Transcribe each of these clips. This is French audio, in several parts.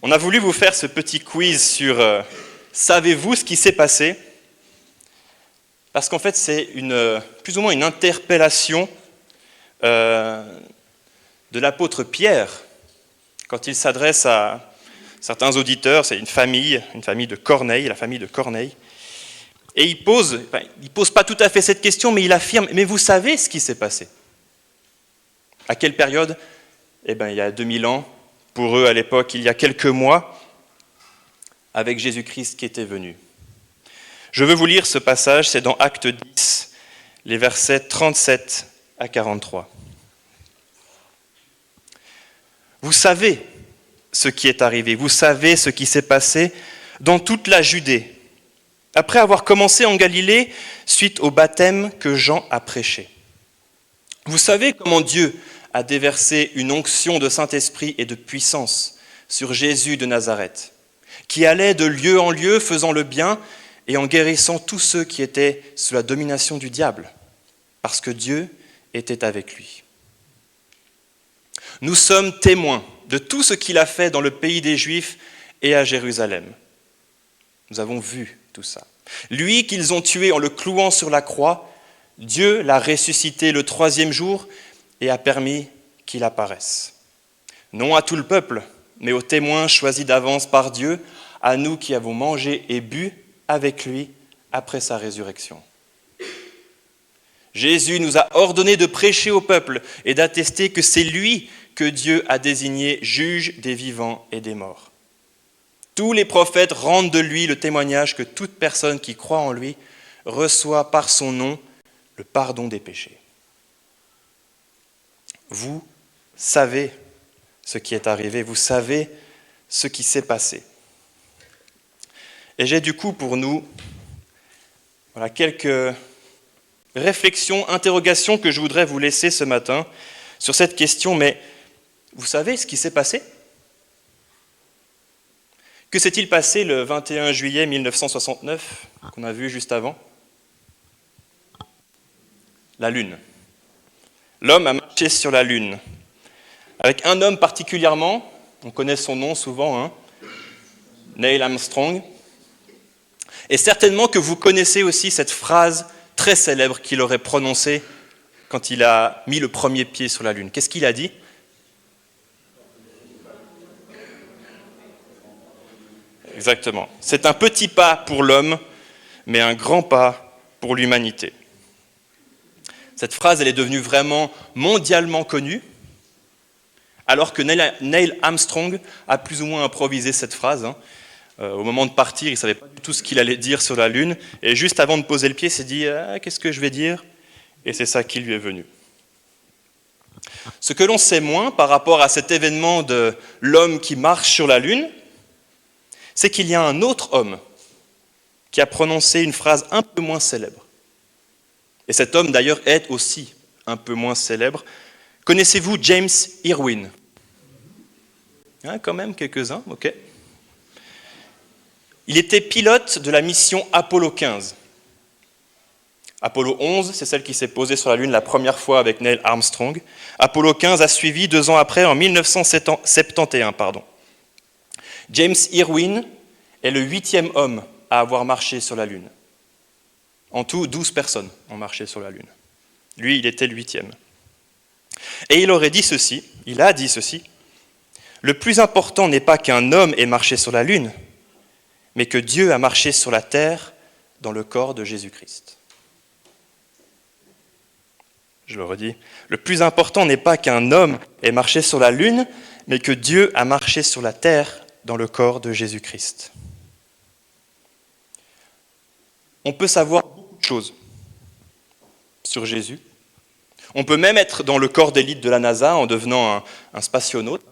On a voulu vous faire ce petit quiz sur savez-vous ce qui s'est passé ? Parce qu'en fait, c'est plus ou moins une interpellation de l'apôtre Pierre quand il s'adresse à certains auditeurs. C'est une famille de Corneille, la famille de Corneille. Et il pose pas tout à fait cette question, mais il affirme, mais vous savez ce qui s'est passé ? À quelle période ? Il y a 2000 ans. Pour eux, à l'époque, il y a quelques mois, avec Jésus-Christ qui était venu. Je veux vous lire ce passage, c'est dans Acte 10, les versets 37 à 43. Vous savez ce qui est arrivé, vous savez ce qui s'est passé dans toute la Judée, après avoir commencé en Galilée, suite au baptême que Jean a prêché. Vous savez comment Dieu a déversé une onction de Saint-Esprit et de puissance sur Jésus de Nazareth, qui allait de lieu en lieu faisant le bien et en guérissant tous ceux qui étaient sous la domination du diable, parce que Dieu était avec lui. Nous sommes témoins de tout ce qu'il a fait dans le pays des Juifs et à Jérusalem. Nous avons vu tout ça. Lui qu'ils ont tué en le clouant sur la croix, Dieu l'a ressuscité le 3e jour et a permis qu'il apparaisse. Non à tout le peuple, mais aux témoins choisis d'avance par Dieu, à nous qui avons mangé et bu avec lui après sa résurrection. Jésus nous a ordonné de prêcher au peuple et d'attester que c'est lui que Dieu a désigné juge des vivants et des morts. Tous les prophètes rendent de lui le témoignage que toute personne qui croit en lui reçoit par son nom le pardon des péchés. Vous savez ce qui est arrivé, vous savez ce qui s'est passé. Et j'ai du coup pour nous quelques réflexions, interrogations que je voudrais vous laisser ce matin sur cette question, mais vous savez ce qui s'est passé ? Que s'est-il passé le 21 juillet 1969, qu'on a vu juste avant ? La Lune. L'homme a marché sur la Lune. Avec un homme particulièrement, on connaît son nom souvent, Neil Armstrong. Et certainement que vous connaissez aussi cette phrase très célèbre qu'il aurait prononcée quand il a mis le premier pied sur la Lune. Qu'est-ce qu'il a dit ? Exactement. C'est un petit pas pour l'homme, mais un grand pas pour l'humanité. Cette phrase, elle est devenue vraiment mondialement connue, alors que Neil Armstrong a plus ou moins improvisé cette phrase. Au moment de partir, il ne savait pas du tout ce qu'il allait dire sur la Lune, et juste avant de poser le pied, il s'est dit « Qu'est-ce que je vais dire ?» Et c'est ça qui lui est venu. Ce que l'on sait moins par rapport à cet événement de l'homme qui marche sur la Lune, c'est qu'il y a un autre homme qui a prononcé une phrase un peu moins célèbre. Et cet homme, d'ailleurs, est aussi un peu moins célèbre. Connaissez-vous James Irwin ? Quand même, quelques-uns, ok. Il était pilote de la mission Apollo 15. Apollo 11, c'est celle qui s'est posée sur la Lune la première fois avec Neil Armstrong. Apollo 15 a suivi 2 ans après, en 1971. James Irwin est le 8e homme à avoir marché sur la Lune. En tout, 12 personnes ont marché sur la Lune. Lui, il était le 8e. Et il a dit ceci, « Le plus important n'est pas qu'un homme ait marché sur la Lune, mais que Dieu a marché sur la terre dans le corps de Jésus-Christ. » Je le redis, « Le plus important n'est pas qu'un homme ait marché sur la Lune, mais que Dieu a marché sur la terre dans le corps de Jésus-Christ. » On peut savoir beaucoup de choses sur Jésus. On peut même être dans le corps d'élite de la NASA en devenant un spationaute.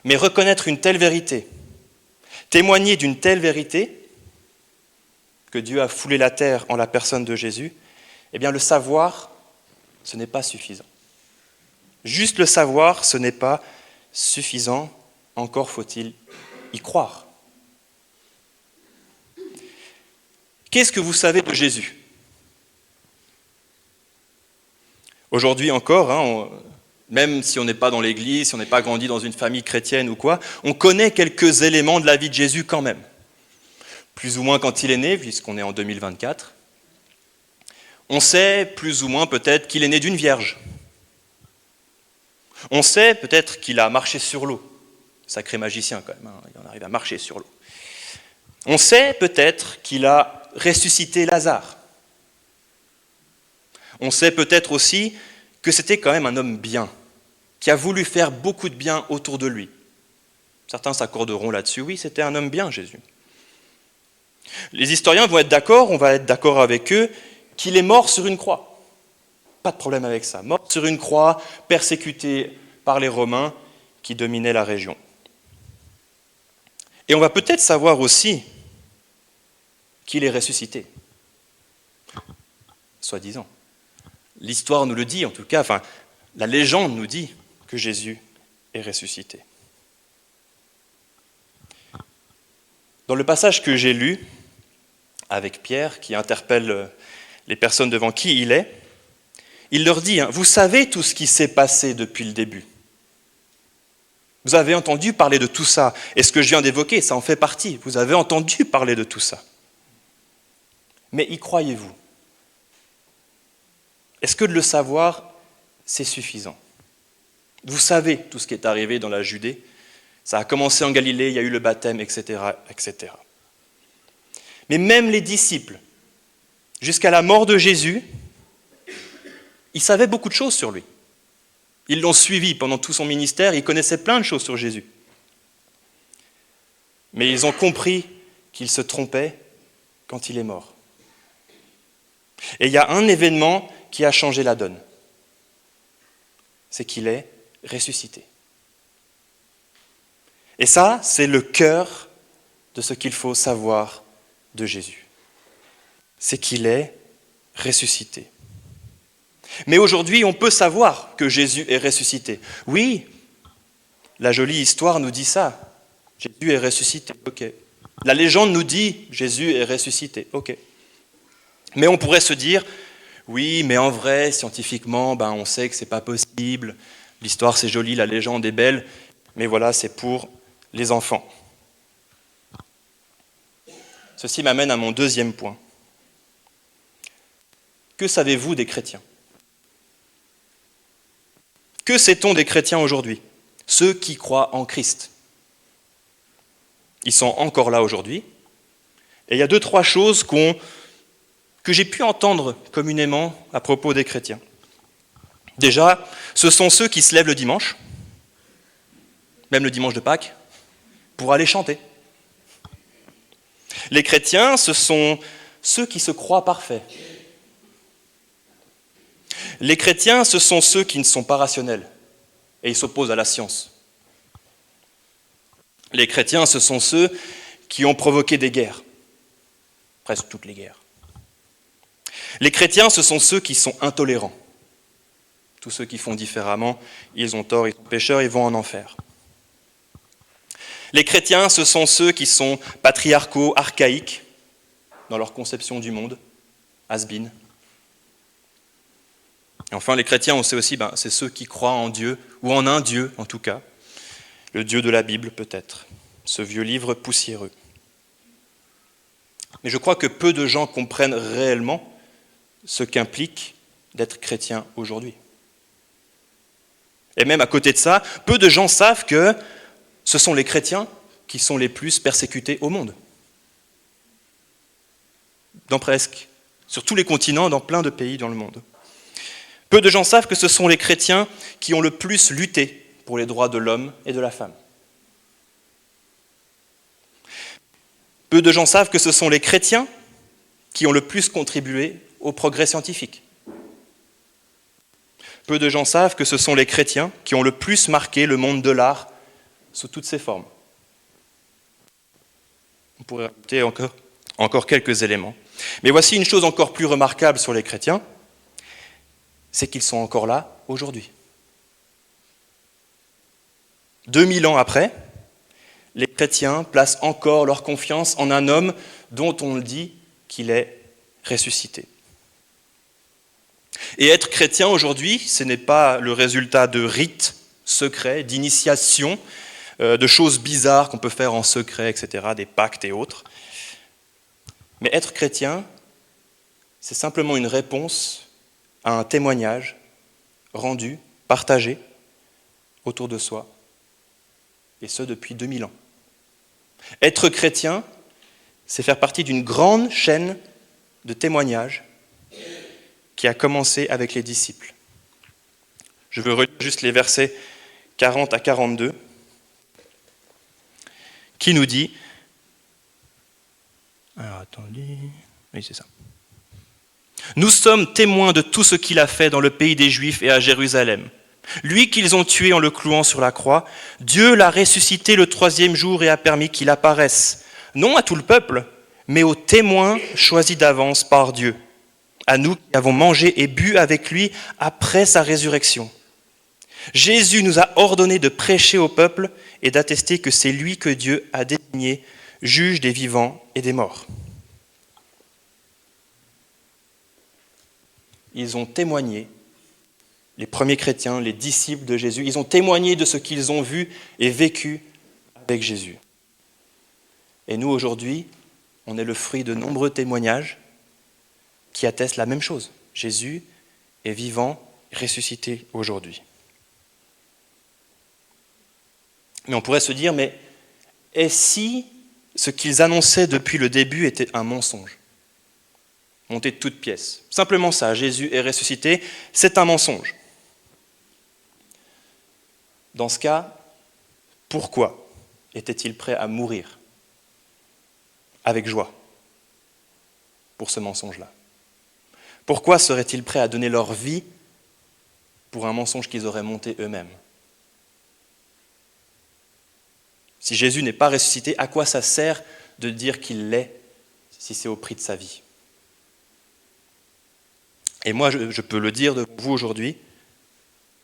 Mais reconnaître une telle vérité, témoigner d'une telle vérité, que Dieu a foulé la terre en la personne de Jésus, eh bien le savoir, ce n'est pas suffisant. Juste le savoir, ce n'est pas suffisant, encore faut-il y croire. Qu'est-ce que vous savez de Jésus ? Aujourd'hui encore, Même si on n'est pas dans l'église, si on n'est pas grandi dans une famille chrétienne ou quoi, on connaît quelques éléments de la vie de Jésus quand même. Plus ou moins quand il est né, puisqu'on est en 2024. On sait plus ou moins peut-être qu'il est né d'une vierge. On sait peut-être qu'il a marché sur l'eau. Sacré magicien quand même, hein, il en arrive à marcher sur l'eau. On sait peut-être qu'il a ressuscité Lazare. On sait peut-être aussi que c'était quand même un homme bien, qui a voulu faire beaucoup de bien autour de lui. Certains s'accorderont là-dessus, oui, c'était un homme bien, Jésus. Les historiens vont être d'accord, on va être d'accord avec eux, qu'il est mort sur une croix. Pas de problème avec ça. Mort sur une croix, persécuté par les Romains qui dominaient la région. Et on va peut-être savoir aussi qu'il est ressuscité. Soi-disant. L'histoire nous le dit, en tout cas, enfin, la légende nous dit que Jésus est ressuscité. Dans le passage que j'ai lu avec Pierre, qui interpelle les personnes devant qui il est, il leur dit, vous savez tout ce qui s'est passé depuis le début. Vous avez entendu parler de tout ça. Et ce que je viens d'évoquer, ça en fait partie. Vous avez entendu parler de tout ça. Mais y croyez-vous ? Est-ce que de le savoir, c'est suffisant ? Vous savez tout ce qui est arrivé dans la Judée. Ça a commencé en Galilée, il y a eu le baptême, etc., etc. Mais même les disciples, jusqu'à la mort de Jésus, ils savaient beaucoup de choses sur lui. Ils l'ont suivi pendant tout son ministère, ils connaissaient plein de choses sur Jésus. Mais ils ont compris qu'il se trompait quand il est mort. Et il y a un événement qui a changé la donne. C'est qu'il est ressuscité. Et ça, c'est le cœur de ce qu'il faut savoir de Jésus. C'est qu'il est ressuscité. Mais aujourd'hui, on peut savoir que Jésus est ressuscité. Oui, la jolie histoire nous dit ça. Jésus est ressuscité, ok. La légende nous dit Jésus est ressuscité, ok. Mais on pourrait se dire, oui, mais en vrai, scientifiquement, on sait que ce n'est pas possible. L'histoire, c'est joli, la légende est belle, mais voilà, c'est pour les enfants. Ceci m'amène à mon deuxième point. Que savez-vous des chrétiens ? Que sait-on des chrétiens aujourd'hui ? Ceux qui croient en Christ. Ils sont encore là aujourd'hui. Et il y a 2-3 choses que j'ai pu entendre communément à propos des chrétiens. Déjà, ce sont ceux qui se lèvent le dimanche, même le dimanche de Pâques, pour aller chanter. Les chrétiens, ce sont ceux qui se croient parfaits. Les chrétiens, ce sont ceux qui ne sont pas rationnels et ils s'opposent à la science. Les chrétiens, ce sont ceux qui ont provoqué des guerres, presque toutes les guerres. Les chrétiens, ce sont ceux qui sont intolérants. Tous ceux qui font différemment, ils ont tort, ils sont pécheurs, ils vont en enfer. Les chrétiens, ce sont ceux qui sont patriarcaux, archaïques, dans leur conception du monde, has-been. Et enfin, les chrétiens, on sait aussi, c'est ceux qui croient en Dieu, ou en un Dieu en tout cas, le Dieu de la Bible peut-être, ce vieux livre poussiéreux. Mais je crois que peu de gens comprennent réellement ce qu'implique d'être chrétien aujourd'hui. Et même à côté de ça, peu de gens savent que ce sont les chrétiens qui sont les plus persécutés au monde. Sur tous les continents, dans plein de pays dans le monde. Peu de gens savent que ce sont les chrétiens qui ont le plus lutté pour les droits de l'homme et de la femme. Peu de gens savent que ce sont les chrétiens qui ont le plus contribué au progrès scientifique. Peu de gens savent que ce sont les chrétiens qui ont le plus marqué le monde de l'art sous toutes ses formes. On pourrait rajouter encore quelques éléments. Mais voici une chose encore plus remarquable sur les chrétiens, c'est qu'ils sont encore là aujourd'hui. 2000 ans après, les chrétiens placent encore leur confiance en un homme dont on dit qu'il est ressuscité. Et être chrétien aujourd'hui, ce n'est pas le résultat de rites secrets, d'initiations, de choses bizarres qu'on peut faire en secret, etc., des pactes et autres. Mais être chrétien, c'est simplement une réponse à un témoignage rendu, partagé autour de soi, et ce depuis 2000 ans. Être chrétien, c'est faire partie d'une grande chaîne de témoignages qui a commencé avec les disciples. Je veux relire juste les versets 40 à 42, qui nous dit... Alors attendez... Oui, c'est ça. Nous sommes témoins de tout ce qu'il a fait dans le pays des Juifs et à Jérusalem. Lui qu'ils ont tué en le clouant sur la croix, Dieu l'a ressuscité le 3e jour et a permis qu'il apparaisse, non à tout le peuple, mais aux témoins choisis d'avance par Dieu, à nous qui avons mangé et bu avec lui après sa résurrection. Jésus nous a ordonné de prêcher au peuple et d'attester que c'est lui que Dieu a désigné juge des vivants et des morts. Ils ont témoigné, les premiers chrétiens, les disciples de Jésus, ils ont témoigné de ce qu'ils ont vu et vécu avec Jésus. Et nous, aujourd'hui, on est le fruit de nombreux témoignages qui attestent la même chose. Jésus est vivant, ressuscité aujourd'hui. Mais on pourrait se dire, mais et si ce qu'ils annonçaient depuis le début était un mensonge ? Monté de toutes pièces. Simplement ça, Jésus est ressuscité, c'est un mensonge. Dans ce cas, pourquoi étaient-ils prêts à mourir avec joie pour ce mensonge-là ? Pourquoi seraient-ils prêts à donner leur vie pour un mensonge qu'ils auraient monté eux-mêmes ? Si Jésus n'est pas ressuscité, à quoi ça sert de dire qu'il l'est si c'est au prix de sa vie ? Et moi, je peux le dire devant vous aujourd'hui,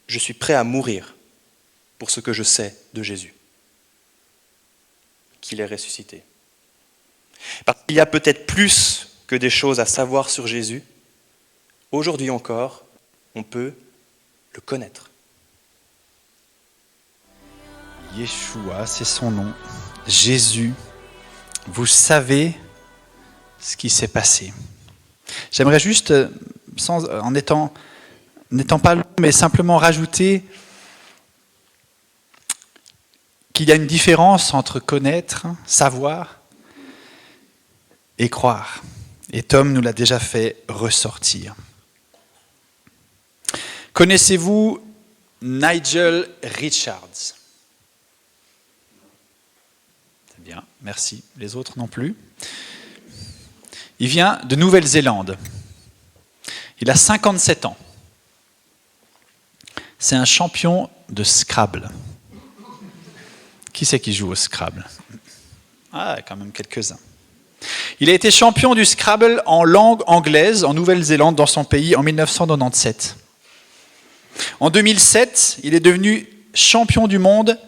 je suis prêt à mourir pour ce que je sais de Jésus, qu'il est ressuscité. Parce qu'il y a peut-être plus que des choses à savoir sur Jésus. Aujourd'hui encore, on peut le connaître. Yeshua, c'est son nom. Jésus, vous savez ce qui s'est passé. J'aimerais juste, en n'étant pas long, mais simplement rajouter qu'il y a une différence entre connaître, savoir et croire. Et Tom nous l'a déjà fait ressortir. Connaissez-vous Nigel Richards ? C'est bien, merci. Les autres non plus. Il vient de Nouvelle-Zélande. Il a 57 ans. C'est un champion de Scrabble. Qui c'est qui joue au Scrabble ? Ah, quand même quelques-uns. Il a été champion du Scrabble en langue anglaise en Nouvelle-Zélande, dans son pays, en 1997. En 2007, il est devenu champion du monde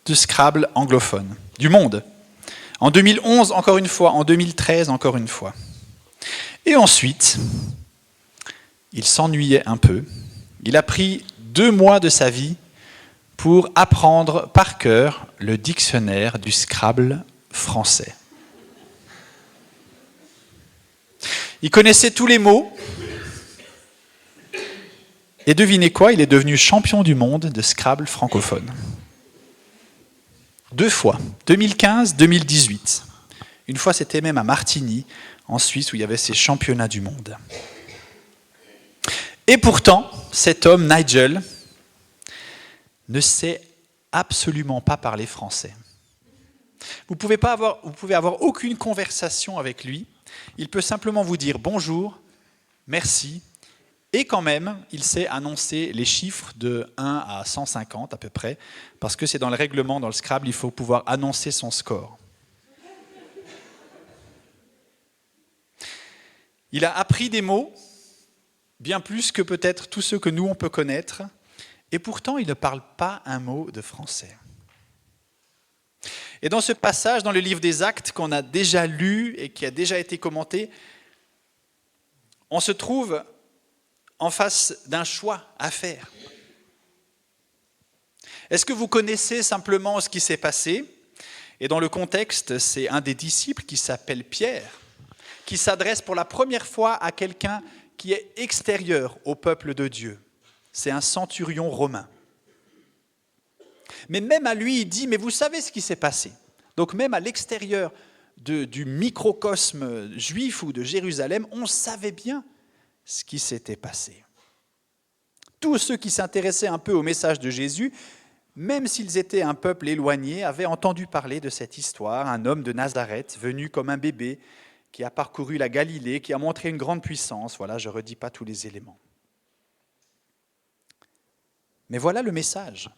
de Scrabble anglophone. Du monde. En 2011, encore une fois. En 2013, encore une fois. Et ensuite, il s'ennuyait un peu. Il a pris 2 mois de sa vie pour apprendre par cœur le dictionnaire du Scrabble français. Il connaissait tous les mots. Et devinez quoi ? Il est devenu champion du monde de Scrabble francophone. 2 fois, 2015, 2018. Une fois, c'était même à Martigny, en Suisse, où il y avait ces championnats du monde. Et pourtant, cet homme, Nigel, ne sait absolument pas parler français. Vous pouvez avoir aucune conversation avec lui. Il peut simplement vous dire bonjour, merci, et quand même, il sait annoncer les chiffres de 1 à 150 à peu près, parce que c'est dans le règlement, dans le Scrabble, il faut pouvoir annoncer son score. Il a appris des mots, bien plus que peut-être tous ceux que nous, on peut connaître, et pourtant, il ne parle pas un mot de français. Et dans ce passage, dans le livre des Actes, qu'on a déjà lu et qui a déjà été commenté, on se trouve en face d'un choix à faire. Est-ce que vous connaissez simplement ce qui s'est passé ? Et dans le contexte, c'est un des disciples qui s'appelle Pierre, qui s'adresse pour la première fois à quelqu'un qui est extérieur au peuple de Dieu. C'est un centurion romain. Mais même à lui, il dit, mais vous savez ce qui s'est passé. Donc même à l'extérieur du microcosme juif ou de Jérusalem, on savait bien ce qui s'était passé. Tous ceux qui s'intéressaient un peu au message de Jésus, même s'ils étaient un peuple éloigné, avaient entendu parler de cette histoire, un homme de Nazareth venu comme un bébé, qui a parcouru la Galilée, qui a montré une grande puissance. Voilà, je ne redis pas tous les éléments. Mais voilà le message.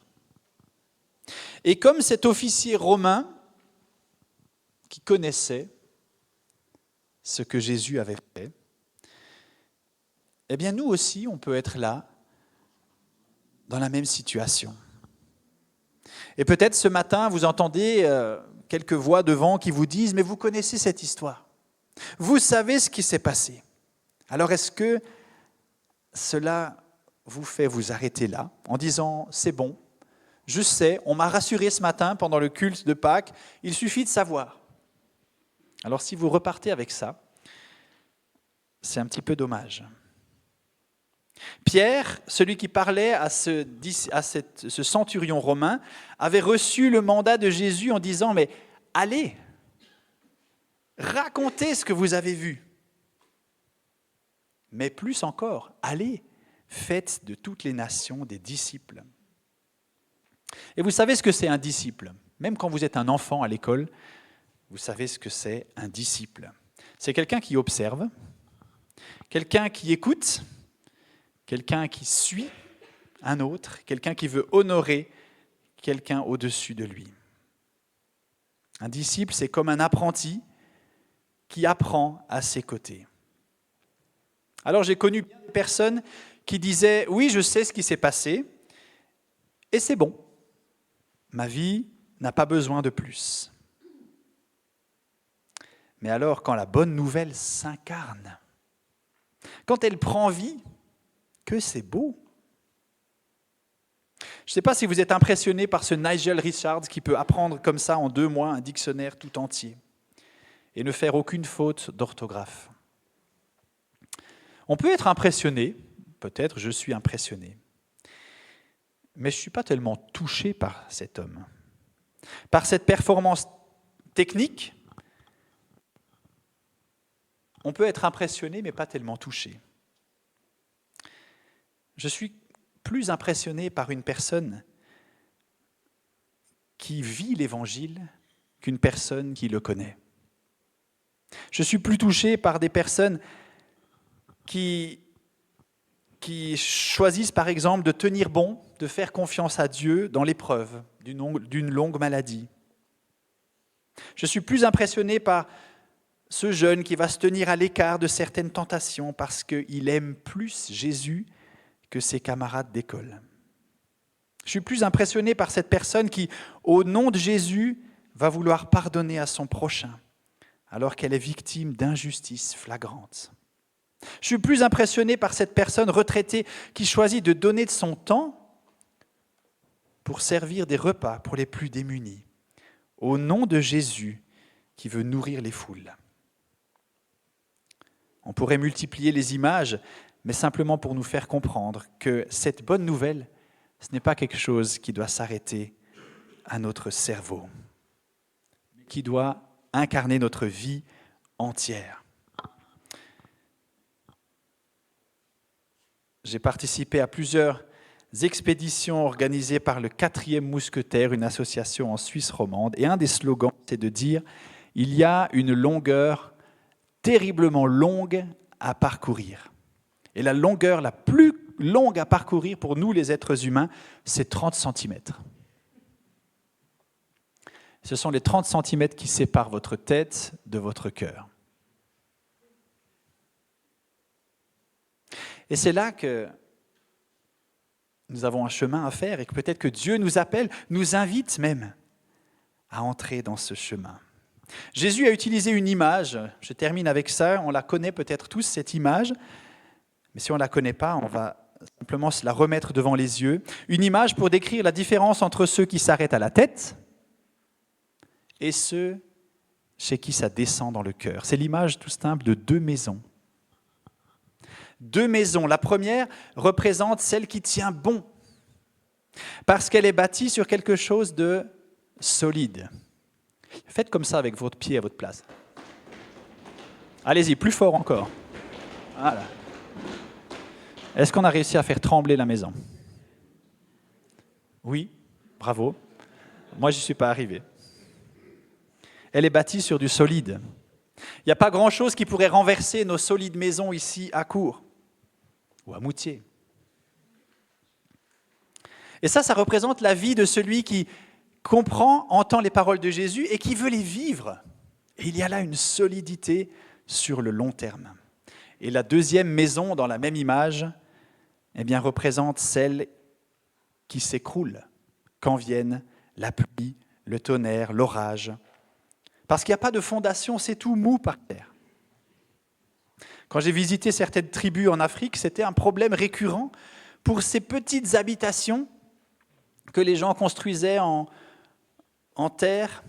Et comme cet officier romain qui connaissait ce que Jésus avait fait, eh bien nous aussi, on peut être là, dans la même situation. Et peut-être ce matin, vous entendez quelques voix devant qui vous disent « Mais vous connaissez cette histoire. Vous savez ce qui s'est passé. » Alors est-ce que cela vous fait vous arrêter là en disant « C'est bon, je sais, on m'a rassuré ce matin pendant le culte de Pâques, il suffit de savoir. » Alors si vous repartez avec ça, c'est un petit peu dommage. Pierre, celui qui parlait à ce centurion romain, avait reçu le mandat de Jésus en disant « Mais allez, racontez ce que vous avez vu. Mais plus encore, allez, faites de toutes les nations des disciples. » Et vous savez ce que c'est un disciple. Même quand vous êtes un enfant à l'école, vous savez ce que c'est un disciple. C'est quelqu'un qui observe, quelqu'un qui écoute, quelqu'un qui suit un autre, quelqu'un qui veut honorer quelqu'un au-dessus de lui. Un disciple, c'est comme un apprenti qui apprend à ses côtés. Alors j'ai connu des personnes qui disaient « Oui, je sais ce qui s'est passé et c'est bon. Ma vie n'a pas besoin de plus. » Mais alors, quand la bonne nouvelle s'incarne, quand elle prend vie, que c'est beau. Je ne sais pas si vous êtes impressionné par ce Nigel Richards qui peut apprendre comme ça en 2 mois un dictionnaire tout entier et ne faire aucune faute d'orthographe. On peut être impressionné, peut-être je suis impressionné, mais je ne suis pas tellement touché par cet homme. Par cette performance technique, on peut être impressionné mais pas tellement touché. Je suis plus impressionné par une personne qui vit l'Évangile qu'une personne qui le connaît. Je suis plus touché par des personnes qui choisissent par exemple de tenir bon, de faire confiance à Dieu dans l'épreuve d'une longue maladie. Je suis plus impressionné par ce jeune qui va se tenir à l'écart de certaines tentations parce qu'il aime plus Jésus que ses camarades d'école. Je suis plus impressionné par cette personne qui, au nom de Jésus, va vouloir pardonner à son prochain, alors qu'elle est victime d'injustices flagrantes. Je suis plus impressionné par cette personne retraitée qui choisit de donner de son temps pour servir des repas pour les plus démunis, au nom de Jésus qui veut nourrir les foules. On pourrait multiplier les images, mais simplement pour nous faire comprendre que cette bonne nouvelle, ce n'est pas quelque chose qui doit s'arrêter à notre cerveau, mais qui doit incarner notre vie entière. J'ai participé à plusieurs expéditions organisées par le 4e Mousquetaire, une association en Suisse romande, et un des slogans, c'est de dire « Il y a une longueur terriblement longue à parcourir ». Et la longueur la plus longue à parcourir pour nous, les êtres humains, c'est 30 cm. Ce sont les 30 cm qui séparent votre tête de votre cœur. Et c'est là que nous avons un chemin à faire et que peut-être que Dieu nous appelle, nous invite même à entrer dans ce chemin. Jésus a utilisé une image, je termine avec ça, on la connaît peut-être tous cette image, Mais si on ne la connaît pas, on va simplement se la remettre devant les yeux. Une image pour décrire la différence entre ceux qui s'arrêtent à la tête et ceux chez qui ça descend dans le cœur. C'est l'image tout simple de deux maisons. Deux maisons. La première représente celle qui tient bon, parce qu'elle est bâtie sur quelque chose de solide. Faites comme ça avec votre pied à votre place. Allez-y, plus fort encore. Voilà. Est-ce qu'on a réussi à faire trembler la maison? Oui, bravo. Moi, je n'y suis pas arrivé. Elle est bâtie sur du solide. Il n'y a pas grand-chose qui pourrait renverser nos solides maisons ici à Cours ou à Moutier. Et ça représente la vie de celui qui comprend, entend les paroles de Jésus et qui veut les vivre. Et il y a là une solidité sur le long terme. Et la deuxième maison, dans la même image, eh bien, représente celle qui s'écroule quand viennent la pluie, le tonnerre, l'orage. Parce qu'il n'y a pas de fondation, c'est tout mou par terre. Quand j'ai visité certaines tribus en Afrique, c'était un problème récurrent pour ces petites habitations que les gens construisaient en terre.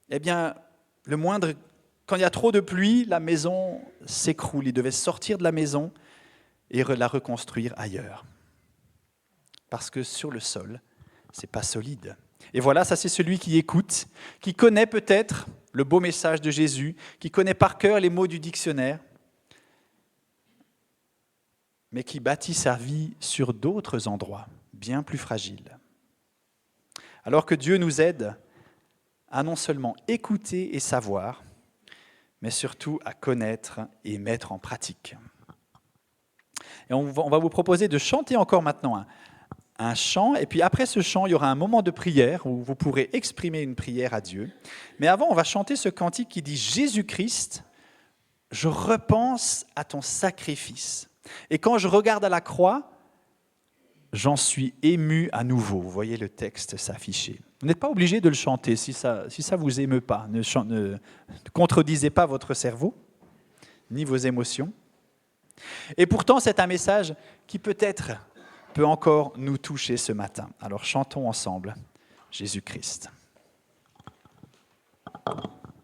Eh bien, quand il y a trop de pluie, la maison s'écroule. Ils devaient sortir de la maison et la reconstruire ailleurs. Parce que sur le sol, ce n'est pas solide. Et voilà, ça c'est celui qui écoute, qui connaît peut-être le beau message de Jésus, qui connaît par cœur les mots du dictionnaire, mais qui bâtit sa vie sur d'autres endroits, bien plus fragiles. Alors que Dieu nous aide à non seulement écouter et savoir, mais surtout à connaître et mettre en pratique. Et on va vous proposer de chanter encore maintenant un chant, et puis après ce chant, il y aura un moment de prière où vous pourrez exprimer une prière à Dieu. Mais avant, on va chanter ce cantique qui dit « Jésus-Christ, je repense à ton sacrifice. Et quand je regarde à la croix, j'en suis ému à nouveau. » Vous voyez le texte s'afficher. Vous n'êtes pas obligé de le chanter si ça vous émeut pas. Ne contredisez pas votre cerveau, ni vos émotions. Et pourtant, c'est un message qui peut-être peut encore nous toucher ce matin. Alors chantons ensemble Jésus-Christ.